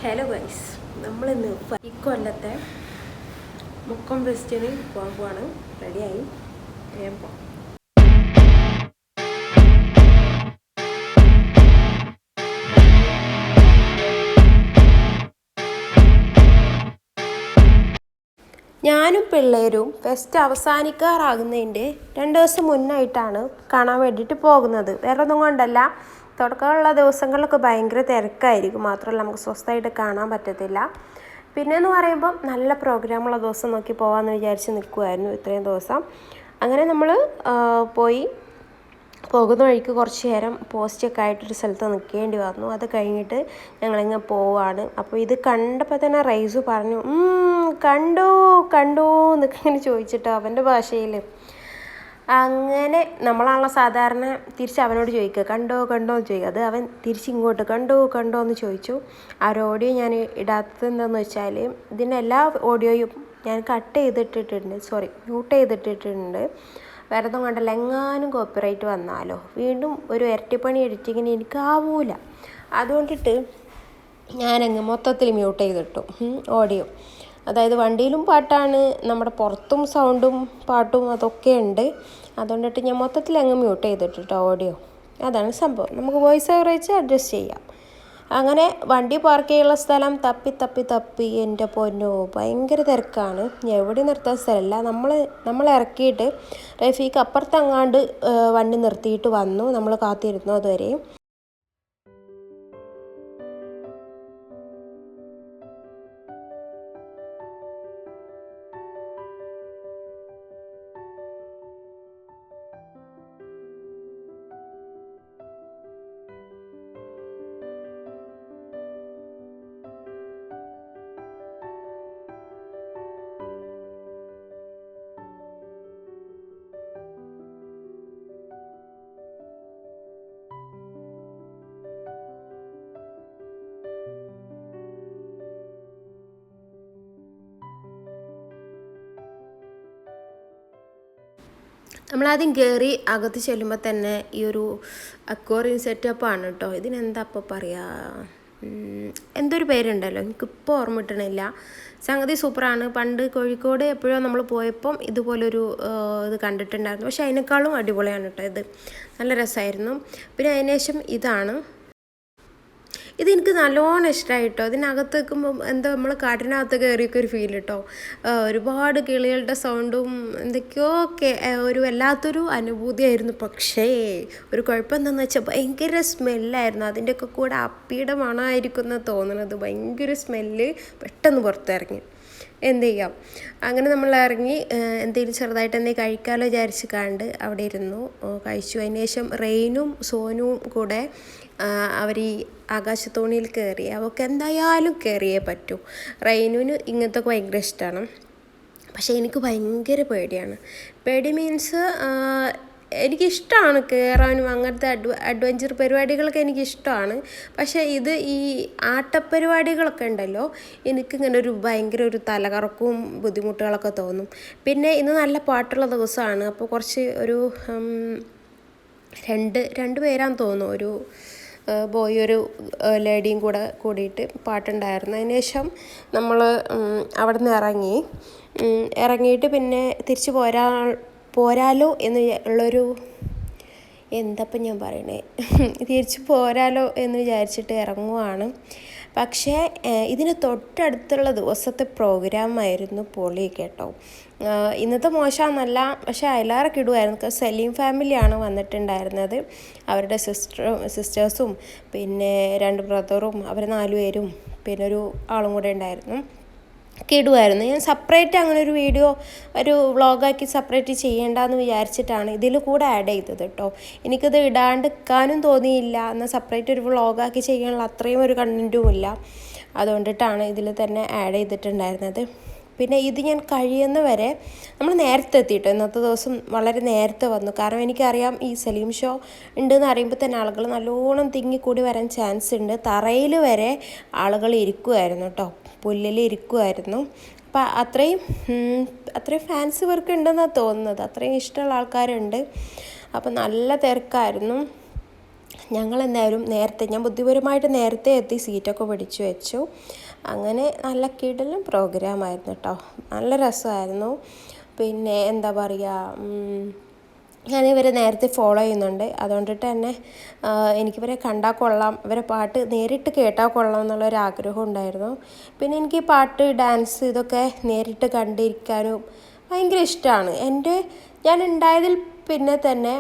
Hello guys, നമ്മളിന്ന് ഇക്കൊല്ലത്തെ മുക്കം ഫെസ്റ്റിന് പോകാൻ പോവാണ്. റെഡിയായി വേഗം. ഞാനും പിള്ളേരും ഫെസ്റ്റ് അവസാനിക്കാറാകുന്നതിൻ്റെ 2 ദിവസം മുന്നായിട്ടാണ് കാണാൻ വേണ്ടിയിട്ട് പോകുന്നത്. വേറെ ഒന്നും കൊണ്ടല്ല, തുടക്കമുള്ള ദിവസങ്ങളിലൊക്കെ ഭയങ്കര തിരക്കായിരിക്കും. മാത്രമല്ല നമുക്ക് സ്വസ്ഥമായിട്ട് കാണാൻ പറ്റത്തില്ല. പിന്നെയെന്ന് പറയുമ്പം നല്ല പ്രോഗ്രാമുള്ള ദിവസം നോക്കി പോകാമെന്ന് വിചാരിച്ച് നിൽക്കുമായിരുന്നു ഇത്രയും ദിവസം. അങ്ങനെ നമ്മൾ പോകുന്ന വഴിക്ക് കുറച്ച് നേരം പോസ്റ്റൊക്കെ ആയിട്ടൊരു സ്ഥലത്ത് നിൽക്കേണ്ടി വന്നു. അത് കഴിഞ്ഞിട്ട് ഞങ്ങളിങ്ങനെ പോവാണ്. അപ്പോൾ ഇത് കണ്ടപ്പോൾ തന്നെ റൈസു പറഞ്ഞു, കണ്ടു എന്നൊക്കെ ഇങ്ങനെ ചോദിച്ചിട്ടോ അവൻ്റെ ഭാഷയിൽ. അങ്ങനെ നമ്മളാണല്ലോ സാധാരണ തിരിച്ച് അവനോട് ചോദിക്കുക, കണ്ടോ എന്ന് ചോദിക്കുക. അത് അവൻ തിരിച്ചിങ്ങോട്ട് കണ്ടോ എന്ന് ചോദിച്ചു. ആ ഒരു ഓഡിയോ ഞാൻ ഇടാത്തതെന്താണെന്ന് വെച്ചാൽ ഇതിൻ്റെ എല്ലാ ഓഡിയോയും ഞാൻ മ്യൂട്ട് ചെയ്തിട്ടിട്ടുണ്ട്. വേറെതും കണ്ടല്ല, എങ്ങാനും കോപ്പിറൈറ്റ് വന്നാലോ വീണ്ടും ഒരു ഇരട്ടിപ്പണി എഡിറ്റിങ്ങിന് എനിക്കാവൂല. അതുകൊണ്ടിട്ട് ഞാനങ്ങ് മൊത്തത്തിൽ മ്യൂട്ട് ചെയ്തിട്ടു ഓഡിയോ. അതായത് വണ്ടിയിലും പാട്ടാണ്, നമ്മുടെ പുറത്തും സൗണ്ടും പാട്ടും അതൊക്കെ ഉണ്ട്. അതുകൊണ്ടിട്ട് ഞാൻ മൊത്തത്തിൽ അങ്ങ് മ്യൂട്ട് ചെയ്തിട്ടോ ഓഡിയോ. അതാണ് സംഭവം. നമുക്ക് വോയിസ് ഓവർ വെച്ച് അഡ്ജസ്റ്റ് ചെയ്യാം. അങ്ങനെ വണ്ടി പാർക്ക് ചെയ്യാനുള്ള സ്ഥലം തപ്പി എൻ്റെ പൊന്നോ ഭയങ്കര തിരക്കാണ്. എവിടെ നിർത്താൻ സ്ഥലമില്ല. നമ്മൾ ഇറക്കിയിട്ട് റഫീക്ക് അപ്പുറത്തങ്ങാണ്ട് വണ്ടി നിർത്തിയിട്ട് വന്നു. നമ്മൾ കാത്തിരുന്നു അതുവരെയും. നമ്മളാദ്യം കയറി അകത്ത് ചെല്ലുമ്പോൾ തന്നെ ഈ ഒരു അക്വേറിയം സെറ്റപ്പാണ് കേട്ടോ. ഇതിനെന്താ ഇപ്പോൾ പറയുക, എന്തൊരു പേരുണ്ടല്ലോ, എനിക്കിപ്പോൾ ഓർമ്മ കിട്ടണില്ല. സംഗതി സൂപ്പറാണ്. പണ്ട് കോഴിക്കോട് എപ്പോഴോ നമ്മൾ പോയപ്പം ഇതുപോലൊരു ഇത് കണ്ടിട്ടുണ്ടായിരുന്നു. പക്ഷേ അതിനേക്കാളും അടിപൊളിയാണ് കേട്ടോ ഇത്. നല്ല രസമായിരുന്നു. പിന്നെ അതിനുശേഷം ഇതെനിക്ക് നല്ലോണം ഇഷ്ടമായി കേട്ടോ. ഇതിനകത്ത് നിൽക്കുമ്പം എന്താ നമ്മൾ കാട്ടിനകത്ത് കയറിയൊക്കെ ഒരു ഫീൽ കേട്ടോ. ഒരുപാട് കിളികളുടെ സൗണ്ടും എന്തൊക്കെയോ ഒക്കെ ഒരു വല്ലാത്തൊരു അനുഭൂതിയായിരുന്നു. പക്ഷേ ഒരു കുഴപ്പം എന്താണെന്ന് വെച്ചാൽ ഭയങ്കര സ്മെല്ലായിരുന്നു. അതിൻ്റെയൊക്കെ കൂടെ അപ്പിയുടെ മണമായിരിക്കും എന്ന് തോന്നുന്നത്. ഭയങ്കര സ്മെല്ല്. പെട്ടെന്ന് പുറത്തിറങ്ങി. എന്ത് ചെയ്യാം. അങ്ങനെ നമ്മൾ ഇറങ്ങി എന്തെങ്കിലും ചെറുതായിട്ട് എന്തെങ്കിലും കഴിക്കാമല്ലോ വിചാരിച്ച് കണ്ട് അവിടെ ഇരുന്നു കഴിച്ചു. അതിന് ശേഷം റെയിനും സോനുവും കൂടെ അവർ ഈ ആകാശത്തോണിയിൽ കയറി. അവൾക്ക് എന്തായാലും കയറിയേ പറ്റൂ. റെയിനുവിന് ഇങ്ങനത്തെ ഭയങ്കര ഇഷ്ടമാണ്. പക്ഷേ എനിക്ക് ഭയങ്കര പേടിയാണ്. പേടി മീൻസ് എനിക്കിഷ്ടമാണ് കയറാനും അങ്ങനത്തെ അഡ്വഞ്ചർ പരിപാടികളൊക്കെ എനിക്കിഷ്ടമാണ്. പക്ഷേ ഈ ആട്ടപ്പരിപാടികളൊക്കെ ഉണ്ടല്ലോ, എനിക്കിങ്ങനെ ഒരു ഭയങ്കര ഒരു തലകറക്കവും ബുദ്ധിമുട്ടുകളൊക്കെ തോന്നും. പിന്നെ ഇന്ന് നല്ല പാട്ടുള്ള ദിവസമാണ്. അപ്പോൾ കുറച്ച് ഒരു രണ്ട് പേരാന്ന് തോന്നുന്നു, ഒരു ബോയ് ഒരു ലേഡിയും കൂടിയിട്ട് പാട്ടുണ്ടായിരുന്നു. അതിന് ശേഷം നമ്മൾ അവിടെ നിന്ന് ഇറങ്ങിയിട്ട് പിന്നെ തിരിച്ച് പോരാലോ എന്ന് ഉള്ളൊരു എന്തപ്പം ഞാൻ പറയണേ തിരിച്ച് പോരാലോ എന്ന് വിചാരിച്ചിട്ട് ഇറങ്ങുവാണ്. പക്ഷേ ഇതിന് തൊട്ടടുത്തുള്ള ദിവസത്തെ പ്രോഗ്രാമായിരുന്നു പൊളി കേട്ടോ. ഇന്നത്തെ മോശമെന്നല്ല, പക്ഷേ അതിലേറെ കിടുവായിരുന്നു. സലീം ഫാമിലിയാണ് വന്നിട്ടുണ്ടായിരുന്നത്. അവരുടെ സിസ്റ്റേഴ്സും പിന്നെ 2 ബ്രദറും അവർ 4 പേരും പിന്നെ ഒരു ആളും കൂടെ ഉണ്ടായിരുന്നു. കിടുവായിരുന്നു. ഞാൻ സെപ്പറേറ്റ് അങ്ങനെ ഒരു വീഡിയോ ഒരു വ്ളോഗാക്കി സെപ്പറേറ്റ് ചെയ്യേണ്ടെന്ന് വിചാരിച്ചിട്ടാണ് ഇതിൽ കൂടെ ആഡ് ചെയ്തത് കേട്ടോ. എനിക്കിത് ഇടാണ്ടിരിക്കാനും തോന്നിയില്ല. എന്നാൽ സെപ്പറേറ്റ് ഒരു വ്ളോഗാക്കി ചെയ്യാനുള്ള അത്രയും ഒരു കണ്ടൻറ്റും ഇല്ല. അതുകൊണ്ടിട്ടാണ് ഇതിൽ തന്നെ ആഡ് ചെയ്തിട്ടുണ്ടായിരുന്നത്. പിന്നെ ഇത് ഞാൻ കഴിയുന്നവരെ നമ്മൾ നേരത്തെ എത്തിയിട്ടോ. ഇന്നത്തെ ദിവസം വളരെ നേരത്തെ വന്നു. കാരണം എനിക്കറിയാം ഈ സലീം ഷോ ഉണ്ടെന്ന് അറിയുമ്പോൾ തന്നെ ആളുകൾ നല്ലോണം തിങ്ങിക്കൂടി വരാൻ ചാൻസ് ഉണ്ട്. തറയിൽ വരെ ആളുകൾ ഇരിക്കുമായിരുന്നു കേട്ടോ, പുല്ലിൽ ഇരിക്കുമായിരുന്നു. അപ്പം അത്രയും ഫാൻസ് ഇവർക്ക് ഉണ്ടെന്നാണ് തോന്നുന്നത്. അത്രയും ഇഷ്ടമുള്ള ആൾക്കാരുണ്ട്. അപ്പം നല്ല തിരക്കായിരുന്നു. ഞങ്ങളെന്തായാലും നേരത്തെ, ഞാൻ ബുദ്ധിപരമായിട്ട് നേരത്തെ എത്തി സീറ്റൊക്കെ പിടിച്ചു വെച്ചു. അങ്ങനെ നല്ല കിടിലൻ പ്രോഗ്രാമായിരുന്നു കേട്ടോ. നല്ല രസമായിരുന്നു. പിന്നെ എന്താ പറയുക, ഞാനിവരെ നേരത്തെ ഫോളോ ചെയ്യുന്നുണ്ട്. അതുകൊണ്ടിട്ട് തന്നെ എനിക്കിവരെ കണ്ടാൽ കൊള്ളാം, ഇവരെ പാട്ട് നേരിട്ട് കേട്ടാൽ കൊള്ളാം എന്നുള്ളൊരാഗ്രഹം ഉണ്ടായിരുന്നു. പിന്നെ എനിക്ക് പാട്ട്, ഡാൻസ് ഇതൊക്കെ നേരിട്ട് കണ്ടിരിക്കാനും ഭയങ്കര ഇഷ്ടമാണ്. ഞാൻ ഉണ്ടായതിൽ പിന്നെ തന്നെ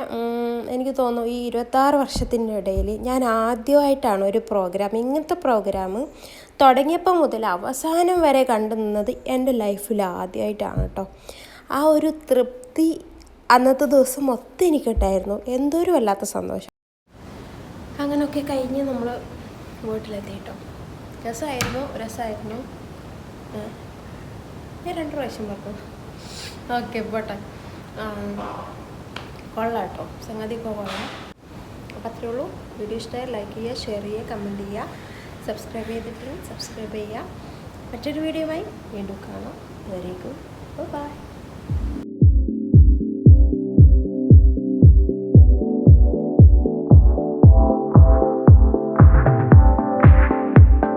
എനിക്ക് തോന്നുന്നു ഈ 26 വർഷത്തിൻ്റെ ഇടയിൽ ഞാൻ ആദ്യമായിട്ടാണ് ഒരു പ്രോഗ്രാം, ഇങ്ങനത്തെ പ്രോഗ്രാം തുടങ്ങിയപ്പോൾ മുതൽ അവസാനം വരെ കണ്ടു നിന്നത് എൻ്റെ ലൈഫിൽ ആദ്യമായിട്ടാണ് കേട്ടോ. ആ ഒരു തൃപ്തി അന്നത്തെ ദിവസം മൊത്തം എനിക്കിട്ടായിരുന്നു. എന്തൊരു വല്ലാത്ത സന്തോഷം. അങ്ങനെയൊക്കെ കഴിഞ്ഞ് നമ്മൾ വീട്ടിലെത്തി കേട്ടോ. രസമായിരുന്നു. ഞാൻ 2 പ്രാവശ്യം പറഞ്ഞു. ഓക്കെ പോട്ടെ. കൊള്ളാം കേട്ടോ, സംഗതി ഇപ്പോൾ കൊള്ളാം. അപ്പോൾ അത്രയേ ഉള്ളൂ. വീഡിയോ ഇഷ്ടമായി ലൈക്ക് ചെയ്യുക, ഷെയർ ചെയ്യുക, കമൻറ്റ് ചെയ്യുക. സബ്സ്ക്രൈബ് ചെയ്തിട്ടുണ്ടെങ്കിൽ സബ്സ്ക്രൈബ് ചെയ്യുക. മറ്റൊരു വീഡിയോയുമായി വീണ്ടും കാണാം. അതുവരേക്കും ബൈ.